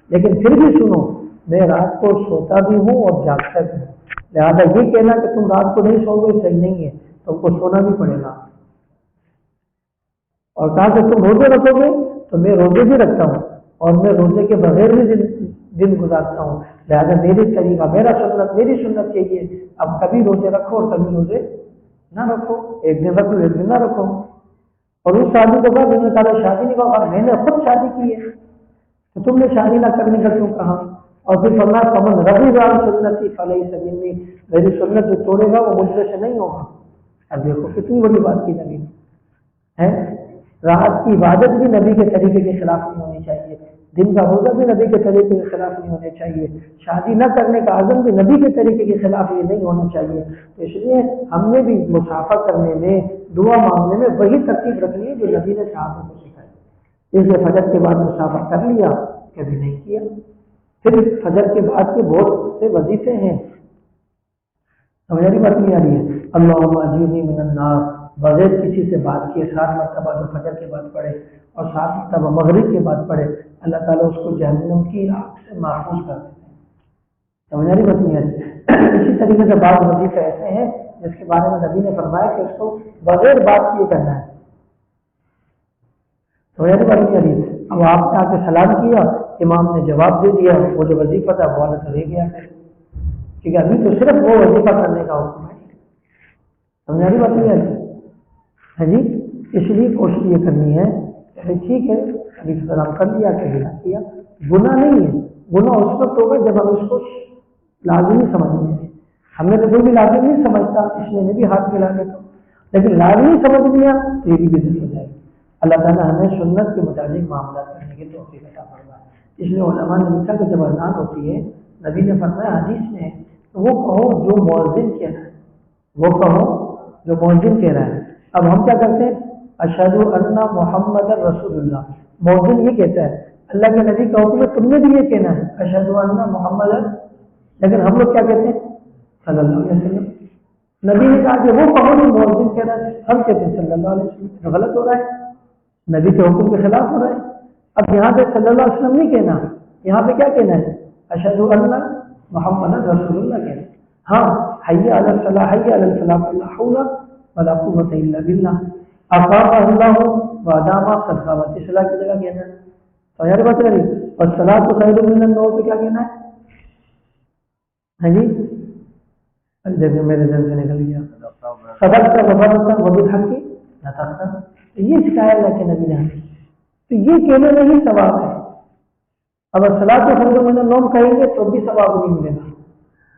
لیکن پھر بھی سنو میں رات کو سوتا بھی ہوں اور جاگتا بھی ہوں، لہٰذا یہ کہنا کہ تم رات کو نہیں سو گے صحیح نہیں ہے، تم کو سونا بھی پڑے گا. اور کہا کہ تم روزے رکھو گے تو میں روزے بھی رکھتا ہوں اور میں روزے کے بغیر بھی دن گزارتا ہوں، لہٰذا میری طریقہ میری سنت یہی ہے، اب کبھی روزے رکھو اور کبھی روزے نہ رکھو، ایک دن رکھو ایک دن نہ رکھو. اور اس شادی کو کہا جس نے تعالیٰ شادی نہیں کہا، میں نے خود شادی کی ہے تو تم نے شادی نہ کرنے کا کیوں کہا؟ اور پھر فرمایا فمن رغب عن سنتی فلیس منی، میری سنت جو توڑے گا وہ مجھ سے نہیں ہوگا. اب دیکھو کتنی بڑی بات کی نبی نے. رات کی عبادت بھی نبی کے طریقے کے خلاف نہیں ہونی چاہیے، دن کا روزہ بھی نبی کے طریقے کے خلاف نہیں ہونے چاہیے، شادی نہ کرنے کا عزم بھی نبی کے طریقے کے خلاف یہ نہیں ہونا چاہیے. تو اس لیے ہم نے بھی مسافہ کرنے میں دعا مانگنے میں وہی ترتیب رکھنی ہے جو نبی نے صحابہ کو سکھائی. اس لیے فجر کے بعد مسافہ کر لیا، کبھی نہیں کیا. پھر فجر کے بعد کے بہت سے وظیفے ہیں، سمجھ آ بات نہیں آ رہی ہے. اللہم اجرنی من النار، بغیر کسی سے بات کیے 7 مرتبہ جو فجر کے بعد پڑھے اور 7 مرتبہ مغرب کے بعد پڑھے، اللہ تعالیٰ اس کو جہنم کی آگ سے محفوظ کر دیتے ہیں. سمجھ آ رہی بات نہیں آ رہی. اسی طریقے سے بعض وظیفے ایسے ہیں جس کے بارے میں نبی نے فرمایا کہ اس کو بغیر بات کیے کرنا ہے. سمجھ آ رہی بات نہیں آ رہی. اب آپ نے آ کے سلام کیا، امام نے جواب دے دیا، وہ جو وظیفہ تھا وہ الگ رہ گیا، کیونکہ ابھی تو صرف وہ وظیفہ کرنے کا حکم ہے. سمجھ آ رہی بات نہیں آ رہی ہے جی. اس لیے کوشش یہ کرنی ہے کہ ٹھیک ہے ابھی سلام کر لیا کبھی نہ کیا، گناہ نہیں ہے. گناہ اس وقت ہوگا جب ہم اس کو لازمی سمجھیں گے. ہم نے تو کوئی بھی لازمی نہیں سمجھتا، اس لیے میں بھی ہاتھ ملا لیتا ہوں، لیکن لازمی سمجھ لیا تو یہ بھی بدعت ہو جائے گی. اللہ تعالیٰ ہمیں سنت کے مطابق معاملات کرنے کی توفیق عطا فرمائے. اس لیے علماء نے لکھا کہ جب اذان ہوتی ہے نبی نے فرمایا حدیث میں تو وہ کہو جو مؤذن کہہ رہا ہے، وہ کہو جو مؤذن کہہ رہا ہے. اب ہم کیا کرتے ہیں؟ اشہد ان محمد رسول اللہ. مؤذن یہ کہتا ہے، اللہ کے نبی کا حکم ہے تم نے بھی یہ کہنا ہے اشہد ان محمد، لیکن ہم لوگ کیا کہتے ہیں؟ صلی اللہ علیہ وسلم. نبی نے کہا کہ وہ کہو جو مؤذن کہہ رہا ہے، ہم کہتے ہیں صلی اللہ علیہ وسلم. تو غلط ہو رہا ہے، نبی کے حکم کے خلاف ہو رہا ہے. اب یہاں پہ صلی اللہ علیہ وسلم نہیں کہنا، یہاں پہ کیا کہنا ہے؟ اشہد ان محمد رسول اللہ کہنا. ہاں حی علی الصلاح حی علی الفلاح لا حول ولا قوت الا باللہ، اقام اللہ وادام قد قامت الصلاۃ کی جگہ کہنا ہے. تو یار بات رہی والصلاۃ خیر من النوم پہ کیا کہنا ہے؟ ہاں جی دیکھیں میرے دل سے نکل گیا. صدقت وبرت وبالحق نطقت، یہ سکھایا اللہ کے نبی نے ہمیں. تو یہ کہنے میں ہی ثواب ہے. اگر صلاۃ خیر من النوم کہیں گے تو بھی ثواب نہیں ملے گا،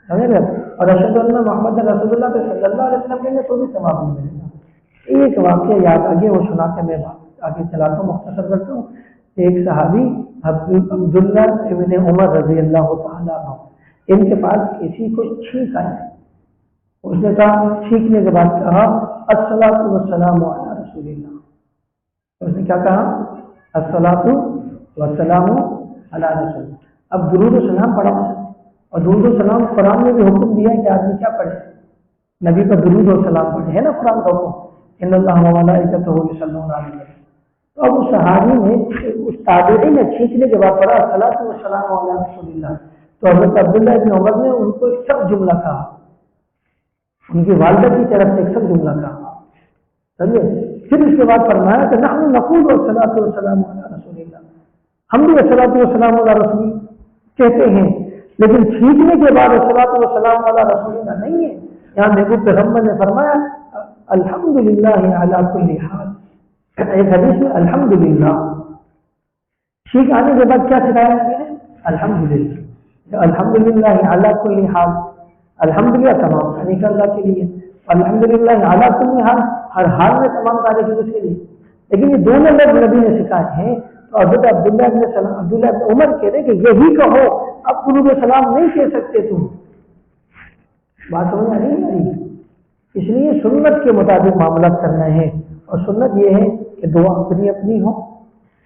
سمجھ گئے؟ اور اشہد ان محمد رسول اللہ پہ صلی اللہ علیہ وسلم کہیں گے تو بھی ثواب نہیں ملے گا. ایک واقعہ یاد آگے وہ سنا کے میں آگے چلاتا ہوں، مختصر کرتا ہوں. ایک صحابی عبداللہ ابن عمر رضی اللہ تعالیٰ عنہ، ان کے پاس کسی کو چھینک آئی. اس نے کہا، چھینکنے کے بعد کہا الصلاۃ والسلام علی رسول اللہ. اس نے کیا کہا؟ الصلاۃ والسلام علی رسول اللہ. اب درود و سلام پڑھا، اور درود و سلام قرآن نے بھی حکم دیا ہے کہ آدمی کیا پڑھے؟ نبی پر درود و سلام پڑھے، ہے نا قرآن کا حکم، ان اللہ وملائکتہ یصلون علی النبی. تو اب اس صحابی نے، اس تابعی نے چھینکنے کے بعد پڑھا الصلاۃ والسلام علی رسول اللہ. تو حضرت عبداللہ ابن عمر نے ان کو ایک سب جملہ کہا، ان کی والدہ کی طرف سے ایک سب جملہ کہا، سمجھے؟ پھر اس کے بعد فرمایا کہ نحن نقول الصلاۃ والسلام علی رسول اللہ، ہم بھی الصلاۃ والسلام علی رسول کہتے ہیں، لیکن چھینکنے کے بعد الصلاۃ والسلام علی رسول اللہ نہیں ہے. یہاں دیکھو پیغمبر نے فرمایا الحمدللہ علی کل حال. ایک حدیث میں الحمدللہ، چھینک آنے کے بعد کیا سکھایا گیا ہے؟ الحمدللہ. الحمدللہ علی کل حال، الحمدللہ تمام تعریف اللہ کے لیے، الحمدللہ علی کل حال، ہر حال میں تمام تعریف اس کے لیے. لیکن یہ دونوں لفظ نبی نے سکھائے ہیں. تو حضرت عبداللہ ابن عمر کہہ رہے کہ یہی کہو، اب درود و سلام نہیں کہہ سکتے تم. بات سمجھ آ رہی ہے؟ اس لیے سنت کے مطابق معاملات کرنا ہے. اور سنت یہ ہے کہ دعا اپنی اپنی ہو،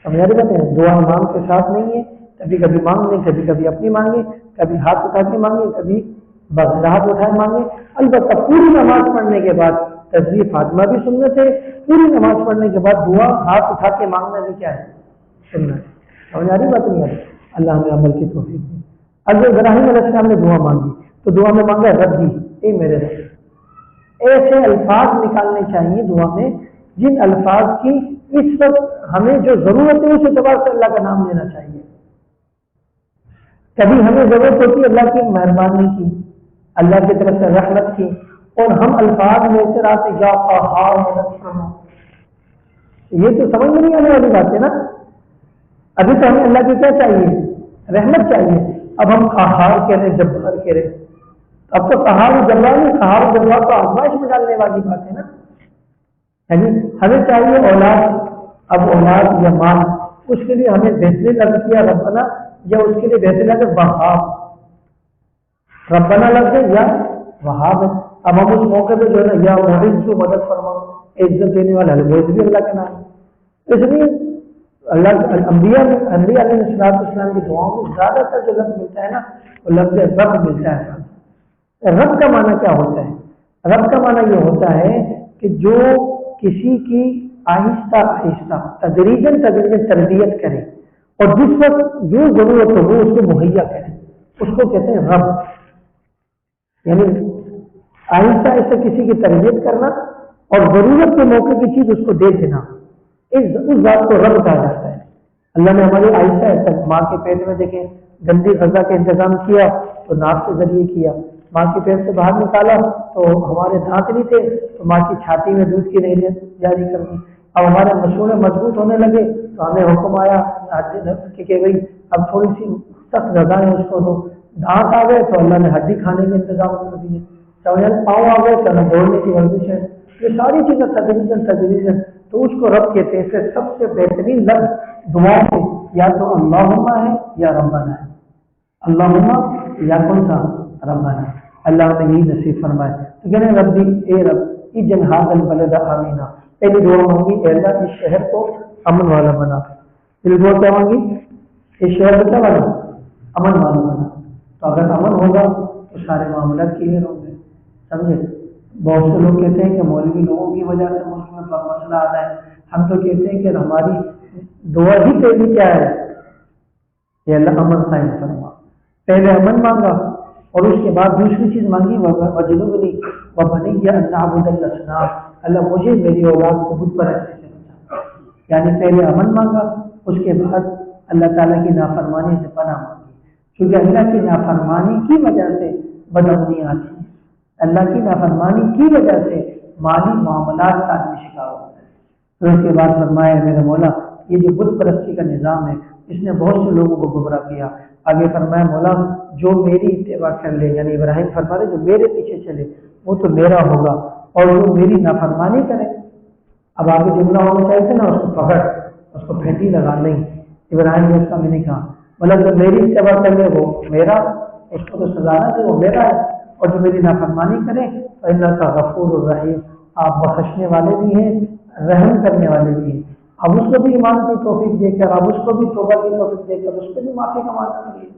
سمجھا رہے ہیں؟ دعا امام کے ساتھ نہیں ہے، کبھی کبھی مانگ لیں، کبھی کبھی اپنی مانگیں، کبھی ہاتھ اٹھا کے مانگیں، کبھی بغیر ہاتھ اٹھائے مانگیں۔ البتہ پوری نماز پڑھنے کے بعد تسبیح فاطمہ بھی سنت ہے، پوری نماز پڑھنے کے بعد دعا ہاتھ اٹھا کے مانگنا بھی کیا ہے؟ سنت ہے۔ سمجھ آ رہی بات نہیں آ رہی؟ اللہ ہمیں عمل کی توفیق دے۔ اگر ابراہیم علیہ السلام نے دعا مانگی تو دعا میں مانگا ربی، اے میرے رب۔ ایسے الفاظ نکالنے چاہیے دعا میں جن الفاظ کی اس وقت ہمیں جو ضرورت ہے اس اعتبار سے اللہ کا نام لینا چاہیے۔ کبھی ہمیں ضرورت ہوتی ہے اللہ کی مہربانی کی، اللہ کی طرف سے رحمت کی، اور ہم الفاظ لے کر آتے یا قہار مدد فرما۔ یہ تو سمجھ میں نہیں آنے والی بات ہے نا۔ ابھی تو ہمیں اللہ کی کیا چاہیے؟ رحمت چاہیے۔ اب ہم قہار کہہ رہے، جبار کہہ رہے، اب تو قہار و جبار نہیں، قہار و جبار تو آزمائش میں ڈالنے والی بات ہے نا۔ یعنی ہمیں چاہیے اولاد، اب اولاد یا مال، اس کے لیے ہمیں بہترین لفظ کیا ربنا، یا اس کے لیے بہترین لفظ وہاب، ربنا لفظ ہے یا وہاب ہے۔ اب ہم اس موقع پہ جو ہے نا یا معز کو مدد فرما، عزت دینے والا ہے، وہ بھی اللہ کا نام ہے۔ اس لیے اللہ انبیاء علیہ السلام کی دعاؤں میں زیادہ تر جو لفظ ملتا ہے نا وہ لفظ رب ملتا ہے۔ رب کا معنی کیا ہوتا ہے؟ رب کا معنی یہ ہوتا ہے کہ جو کسی کی آہستہ آہستہ تدریجاً تربیت کرے اور جس وقت جو ضرورت ہو وہ اس کو مہیا کرے، اس کو کہتے ہیں رب۔ یعنی آہستہ آہستہ کسی کی تربیت کرنا اور ضرورت کے موقع کی چیز اس کو دے دینا، اس ذات کو رب کہا جاتا ہے۔ اللہ نے ہماری آہستہ آہستہ ماں کے پیٹ میں دیکھیں گندی غذا کا انتظام کیا تو ناک کے ذریعے کیا، ماں کے پیٹ سے باہر نکالا تو ہمارے دانت نہیں تھے تو ماں کی چھاتی میں دودھ کی نہر جاری کر دی۔ اب ہمارے مسوڑے مضبوط ہونے لگے تو ہمیں حکم آیا کہ بھائی اب تھوڑی سی سخت غذائیں اس کو دو۔ دانت آ گئے تو اللہ نے ہڈی کھانے کے انتظام کر دیے۔ پاؤں آ گئے تو ہمیں دوڑنے کی ورزش ہے۔ یہ ساری چیزیں تدریجاً تو اس کو رب کہتے ہیں۔ اس سے سب سے بہترین لفظ دعا میں یا تو اللہم ہے یا ربنا ہے۔ اللہم یا کون سا؟ ربنا۔ اللہ نے یہی نصیب فرمائے تو کہنے ربی، اے رب اجعل ھذا البلد آمنا، پہلی دعا مانگی اے اللہ اس شہر کو امن والا بنا۔ پھر دعا کیا مانگی؟ اس شہر کو کیا بنا؟ امن والا بنا۔ تو اگر امن ہوگا تو سارے معاملات کلیئر ہوں گے۔ سمجھے؟ بہت سے لوگ کہتے ہیں کہ مولوی لوگوں کی وجہ سے ملک میں مسئلہ آ رہا ہے، ہم تو کہتے ہیں کہ ہماری دعا ہی پہلی کیا ہے؟ یہ اللہ امن قائم فرما۔ پہلے امن مانگا اور اس کے بعد دوسری چیز مانگی وجنبنی وبنی ان نعبد الاصنام، اللہ مجھے میری اولاد کو بت پرستی سے بچا۔ یعنی پہلے امن مانگا، اس کے بعد اللہ تعالیٰ کی نافرمانی سے پناہ مانگی، کیونکہ اللہ کی نافرمانی کی وجہ سے بدامنی آتی ہے، اللہ کی نافرمانی کی وجہ سے مالی معاملات کا آدمی شکار ہوتا ہے۔ پھر اس کے بعد فرمایا میرے مولا یہ جو بت پرستی کا نظام ہے اس نے بہت سے لوگوں کو گمراہ کیا۔ آگے فرمایا مولا جو میری اتباع کر لے، یعنی ابراہیم فرما رہے جو میرے پیچھے چلے وہ تو میرا ہوگا، اور جو میری نافرمانی کرے، اب آگے جملہ ہونا چاہیے تھا نا اس کو پکڑ، اس کو پھینٹی لگا، نہیں ابراہیم نے اس کا میں نے کہا مطلب جو میری اتباع کر لے وہ میرا، اس کو تو سزا نہ دے وہ میرا ہے، اور جو میری نافرمانی کرے تو اللہ کا غفور الرحیم، آپ بخشنے والے بھی ہیں رحم کرنے والے بھی ہیں۔ اب اس کو بھی ایمان کی توفیق دے کر، اب اس کو بھی توبہ کی توفیق دے کر اس کو بھی معافی کا مانگنا چاہیے۔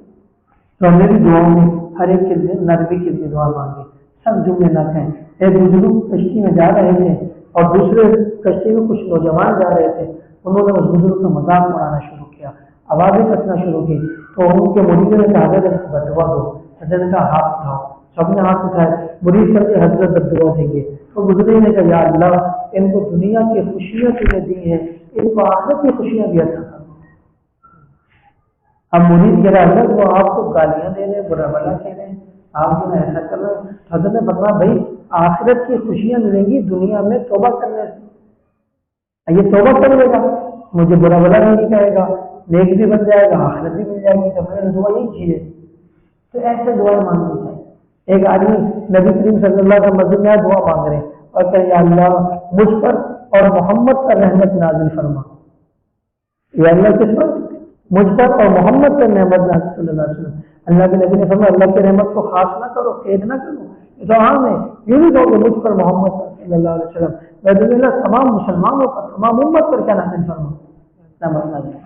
تو ہم نے بھی دعاؤں میں ہر ایک کے لیے نرمی کے لیے دعا مانگی، سب جملے نہ کہیں۔ ایک بزرگ کشتی میں جا رہے تھے اور دوسرے کشتی میں کچھ نوجوان جا رہے تھے، انہوں نے اس بزرگ کا مذاق اڑانا شروع کیا، آوازیں کٹنا شروع کی، تو ان کے مرید نے کہا حضرت بدعا دو، حضرت نے کہا ہاتھ اٹھاؤ، سب نے ہاتھ اٹھائے، مرید سمجھے حضرت بدعا دیں گے، تو بزرگ نے کہا یا اللہ ان کو دنیا کی خوشیاں تمہیں دی ہیں، ان کو آخرت کی خوشیاں بھی عطا کر۔ اب مرید کہہ رہا حضرت وہ آپ کو گالیاں دے رہے ہیں، برا بھلا کہہ رہے ہیں، آپ جو ہے ایسا کر رہے ہیں۔ حضرت نے فرمایا بھائی آخرت کی خوشیاں ملیں گی دنیا میں توبہ کرنے سے، یہ توبہ کر لے گا مجھے برا بھلا بھی نہیں کہے گا، نیک بھی بن جائے گا، آخرت بھی مل جائے گی، تو میں نے دعا یہی کی ہے۔ تو ایسے دعائیں مانگنی چاہیے۔ ایک آدمی نبی کریم صلی اللہ علیہ وسلم میں دعا مانگ رہے ہیں اور کہ یا اللہ مجھ پر اور محمد پر رحمت نازل فرما، یا اللہ کس پر؟ مجھ پر اور محمد پر رحمت نازل صلی اللہ علیہ وسلم۔ اللہ کے نبی نے فرمایا اللہ کی رحمت کو خاص نہ کرو، قید نہ کرو، یہ تو عام ہے، یہ نہیں کہو کہ مجھ پر محمد پر صلی اللہ علیہ وسلم، میں اللہ تمام مسلمانوں پر تمام امت پر کیا نازل فرما رحمت نازل۔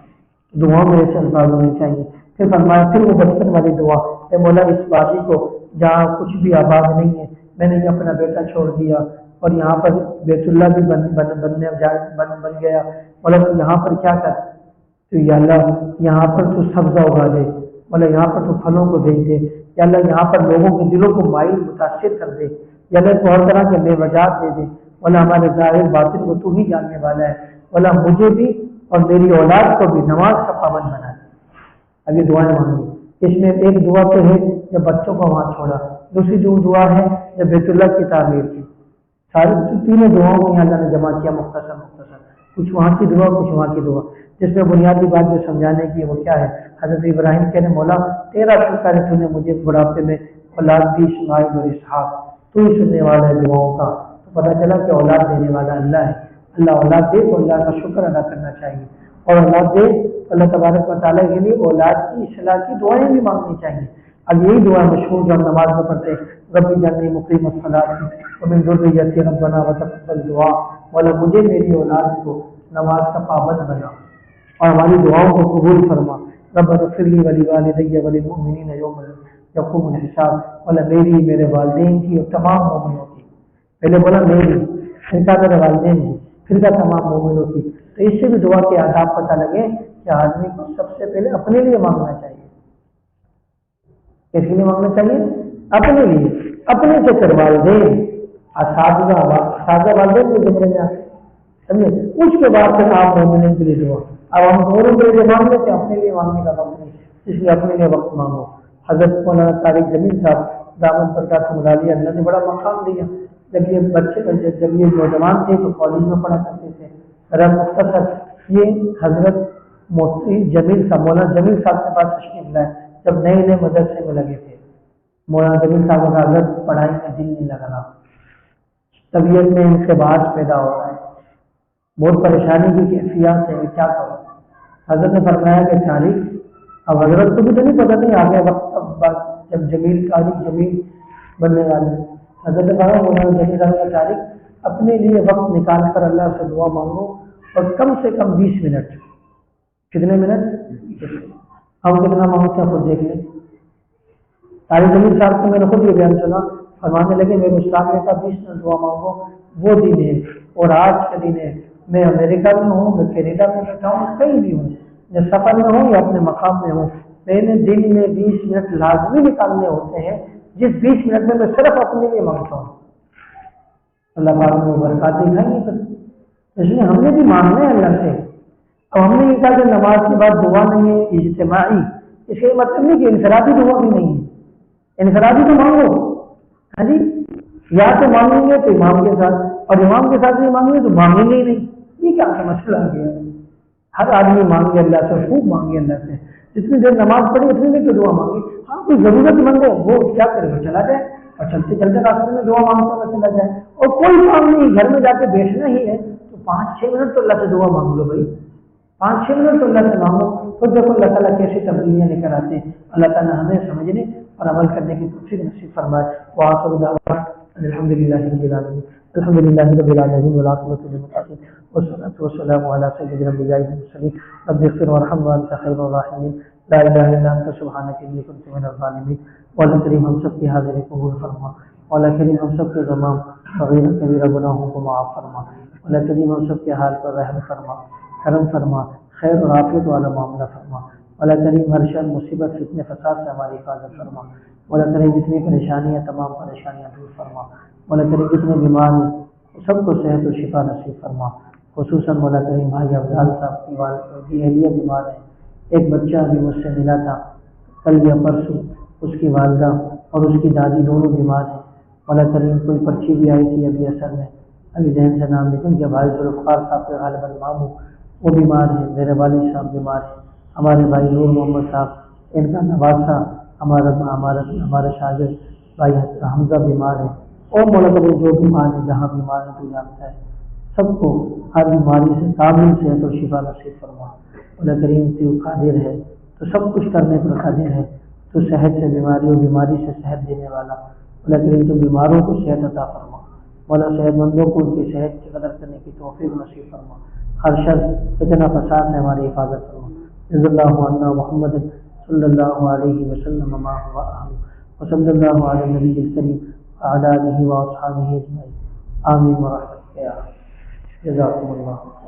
دعاؤں میں ایسے الفاظ ہونے چاہیے پھر فرمایا پھر وہ بچپن والی دعا، اے مولا اس وادی کو جہاں کچھ بھی آباد نہیں ہے، میں نے اپنا بیٹا چھوڑ دیا اور یہاں پر بیت اللہ بھی بن گیا، مولا تو یہاں پر کیا کر، تو یا اللہ یہاں پر تو سبزہ اگا دے، مولا یہاں پر تو پھلوں کو بھیج دے، یا اللہ یہاں پر لوگوں کے دلوں کو مائل متاثر کر دے، یا اللہ تو ہر طرح کے بے وجات دے دے، مولا ہمارے ظاہر باطن کو تو ہی جاننے والا ہے، مولا مجھے بھی اور میری اولاد کو بھی نماز کا پابند بنا دے۔ اب یہ دعائیں مانگی، اس میں ایک دعا تو ہے جب بچوں کو وہاں چھوڑا، دوسری جو دعا ہے جب بیت اللہ کی تعمیر کی، ساری تینوں دعاؤں کو اللہ نے جمع کیا مختصر کچھ وہاں کی دعا کچھ وہاں کی دعا، جس میں بنیادی بات جو سمجھانے کی وہ کیا ہے، حضرت ابراہیم کہنے مولا تیرا شکر ہے تو نے مجھے بڑھاپے میں اولاد دی اسماعیل اور اسحاق، تو ہی سننے والا ہے دعاؤں کا، تو پتہ چلا کہ اولاد دینے والا اللہ ہے، اللہ اولاد دے تو اللہ کا شکر ادا کرنا چاہیے، اور اولاد دے اللہ تبارک و تعالیٰ کے لیے اولاد کی اصلاح کی دعائیں بھی مانگنی چاہیے۔ اب یہی دعا مشہور جو ہم نماز میں پڑھتے ہیں، ربی جعلنی مقیم الصلاۃ ومن ذریتی ربنا وتقبل دعا، مولا مجھے میری اولاد کو نماز کا پابند بنا اور ہماری دعاؤں کو قبول فرما، ربنا اغفر لی ولوالدی وللمؤمنین یوم یقوم الحساب، مولا میری میرے والدین کی اور تمام مومنوں کی، پہلے بولا میری، پھر کہا میرے والدین کی، پھر کہا تمام مومنوں کی، تو اس سے بھی دعا کے آداب پتہ لگے کہ آدمی کو سب سے پہلے اپنے لیے مانگنا چاہیے۔ کس کے لیے مانگنا چاہیے؟ اپنے لیے، اپنے سے پھر والدین، اساتذہ والدین کے ذمہ میں آتے سمجھے، اس کے بعد پھر آپ مومنین کے لیے دعا۔ اب ہم دونوں کے لیے مانگ لیتے، اپنے لیے مانگنے کا وقت نہیں، اس لیے اپنے لیے وقت مانگو۔ حضرت مولانا طارق جمیل صاحب دامن برکاتہم العالیہ، اللہ نے بڑا مقام دیا، جب یہ بچے جب یہ نوجوان تھے تو کالج میں پڑھا کرتے تھے، رب مختصر یہ حضرت مفتی جمیل صاحب مولانا جمیل صاحب کے پاس تشریف لائے جب نئے نئے مدرسے میں لگے تھے، مولانا جمیل صاحب کا حضرت پڑھائی میں دل نہیں لگ رہا، طبیعت میں انقباض پیدا ہو رہا ہے، بہت پریشانی کی کیفیات ہے، کیا کرو؟ حضرت نے فرمایا کہ طارق، اب حضرت کو بھی تو نہیں پتہ نہیں آگے وقت اب جب جمیل طارق جمیل بننے والے، حضرت نے کہا مولانا جمیل صاحب کا طارق اپنے لیے وقت نکال کر اللہ سے دعا مانگو، اور کم سے کم 20 منٹ، کتنے منٹ؟ ہم کتنا مانگتے ہیں خود دیکھ لیں۔ طارق جمیل صاحب کو میں نے خود یہ بیان سنا، فرمانے لگے میرے استاد نے کہا 20 منٹ دعا مانگو، وہ دن ہے اور آج کا دن ہے، میں امریکہ میں ہوں، میں کینیڈا میں بیٹھا ہوں، کہیں بھی ہوں، میں سفر میں ہوں یا اپنے مقام میں ہوں، میں نے دن میں 20 منٹ لازمی نکالنے ہوتے ہیں، جس 20 منٹ میں صرف اپنے لیے مانگتا ہوں، اللہ پاک نے وہ برکات دکھائیں گے۔ اس لیے ہم نے بھی مانگنا ہے اللہ سے۔ اب ہم نے یہ کہا کہ نماز کے بعد دعا نہیں ہے اجتماعی، اس کا یہ مطلب نہیں کہ انفرادی دعا بھی نہیں ہے، انفرادی تو مانگو، ہاں جی، یا تو مانگیں گے تو امام کے ساتھ، اور امام کے ساتھ نہیں مانگیں گے تو مانگیں گے ہی نہیں، یہ کیا کا مسئلہ آ گیا ہے؟ ہر آدمی مانگے اللہ سے، خوب مانگے اللہ سے، جتنی دیر نماز پڑھی اتنی دیر تو دعا مانگی، ہاں کوئی ضرورت مند ہے وہ کیا کرے، وہ چلا جائے اور چلتے چلتے راستے میں دعا مانگتا ہوا چلا جائے، اور کوئی کام نہیں، گھر میں جا کے بیٹھنا ہی ہے تو 5-6 منٹ تو اللہ سے دعا مانگ لو بھائی، 5-6 منٹ تو اللہ سے مانگو، تو دیکھو اللہ تعالیٰ کیسی تبدیلیاں لے کر آتے ہیں۔ اللہ تعالیٰ ہمیں سمجھنے اور عمل کرنے کی توفیق نصیب فرمائے۔ وآخر دعوانا الحمد للہ رب العالمین، الحمد للہ رب العالمین والعاقبۃ للمتقین والصلاة والسلام علی سید الانبیاء والمرسلین رب اغفر وارحم وانت خیر الراحمین، لا الہ الا انت سبحانک انی کنت من الظالمین۔ مولا کریم ہم سب کی حاضری قبول فرما، مولا کریم ہم سب کے تمام صغیر کبیرہ گناہوں کو معاف فرما، مولا کریم ہم سب کے حال پر رحم فرما، کرم فرما، خیر اور عافیت والا معاملہ فرما، مولا کریم ہر شر مصیبت فتنے فساد سے ہماری حفاظت فرما، مولا کریم جتنی پریشانیاں تمام پریشانیاں دور فرما، مولا کریم جتنے بیمار ہیں سب کو صحت و شفا نصیب فرما، خصوصاً مولا کریم بھائی افضال صاحب کی اہلیہ بیمار ہے، ایک بچہ ابھی مجھ سے ملا تھا کل یا پرسوں، اس کی والدہ اور اس کی دادی دونوں بیمار ہیں، مولا کریم کوئی پرچی بھی آئی تھی ابھی اثر میں، ابھی ذہن سے نام لیکن کہ بھائی ذوالفقار صاحب کے غالباً ماموں وہ بیمار ہیں، میرے والد صاحب بیمار ہیں، ہمارے بھائی نور محمد صاحب ان کا نواسہ ہمارے شاگرد بھائی حمزہ بیمار ہے، اور مولا کریم جو بیمار ہیں جہاں بیمار ہیں تو جانتا ہے، سب کو ہر بیماری سے کامل صحت اور شفا نصیب فرما، مولا کریم تو قادر ہے، تو سب کچھ کرنے پر قادر ہے، تو صحت سے بیماری اور بیماری سے صحت دینے والا، مولا کریم تو بیماروں کو صحت عطا فرما، مولا صحت مندوں کو ان کی صحت کی قدر کرنے کی توفیق نصیب فرما، ہر شر فتنہ فساد سے ہماری حفاظت فرما، جزا اللہ عنا محمد صلی اللہ علیہ وسلم ما هو أهل وصلی اللہ علی النبی الکریم وعلی آلہ واصحابہ اجمعین آمین برحمتک یا جزاکم اللہ.